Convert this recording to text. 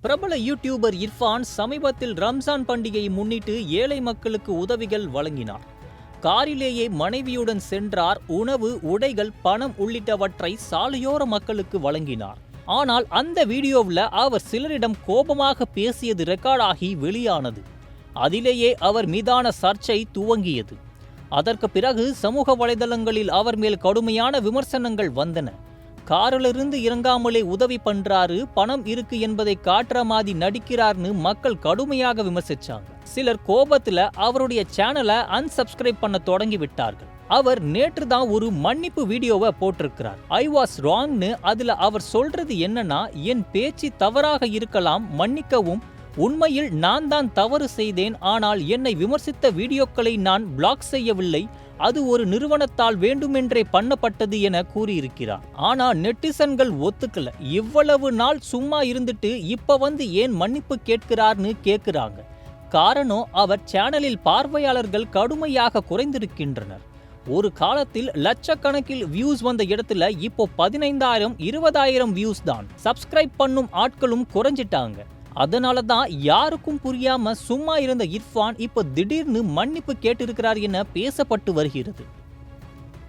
பிரபல யூடியூபர் இர்ஃபான் சமீபத்தில் ரம்ஜான் பண்டிகையை முன்னிட்டு ஏழை மக்களுக்கு உதவிகள் வழங்கினார். காரிலேயே மனைவியுடன் சென்றார். உணவு, உடைகள், பணம் உள்ளிட்டவற்றை சாலையோர மக்களுக்கு வழங்கினார். ஆனால் அந்த வீடியோவில் அவர் சிலரிடம் கோபமாக பேசியது ரெக்கார்டாகி வெளியானது. அதிலேயே அவர் மீதான சர்ச்சை துவங்கியது. அதற்கு பிறகு சமூக வலைதளங்களில் அவர் மேல் கடுமையான விமர்சனங்கள் வந்தன. காரிலிருந்து இறங்காமலே உதவி பண்றாரு, பணம் இருக்கு என்பதை காட்டுற மாதிரி நடிக்கிறார்னு மக்கள் கடுமையாக விமர்சிச்சாங்க. சிலர் கோபத்துல அவருடைய சேனலை அன்சப்ஸ்கிரைப் பண்ண தொடங்கி விட்டார்கள். அவர் நேற்று தான் ஒரு மன்னிப்பு வீடியோவை போட்டிருக்கிறார். ஐ வாஸ் ராங்னு. அதுல அவர் சொல்றது என்னன்னா, என் பேச்சு தவறாக இருக்கலாம், மன்னிக்கவும். உண்மையில் நான் தான் தவறு செய்தேன். ஆனால் என்னை விமர்சித்த வீடியோக்களை நான் பிளாக் செய்யவில்லை. அது ஒரு நிறுவனத்தால் வேண்டுமென்றே பண்ணப்பட்டது என கூறியிருக்கிறார். ஆனா நெட்டிசன்கள் ஒத்துக்கல. இவ்வளவு நாள் சும்மா இருந்துட்டு இப்ப வந்து ஏன் மன்னிப்பு கேட்கிறார்னு கேட்கிறாங்க. காரணம், அவர் சேனலில் பார்வையாளர்கள் கடுமையாக குறைந்திருக்கின்றனர். ஒரு காலத்தில் லட்சக்கணக்கில் வியூஸ் வந்த இடத்துல இப்போ 15,000 20,000 வியூஸ் தான். சப்ஸ்கிரைப் பண்ணும் ஆட்களும் குறைஞ்சிட்டாங்க. அதனால தான் யாருக்கும் புரியாம சும்மா இருந்த இர்ஃபான் இப்ப திடீர்னு மன்னிப்பு கேட்டிருக்கிறார் என பேசப்பட்டு வருகிறது.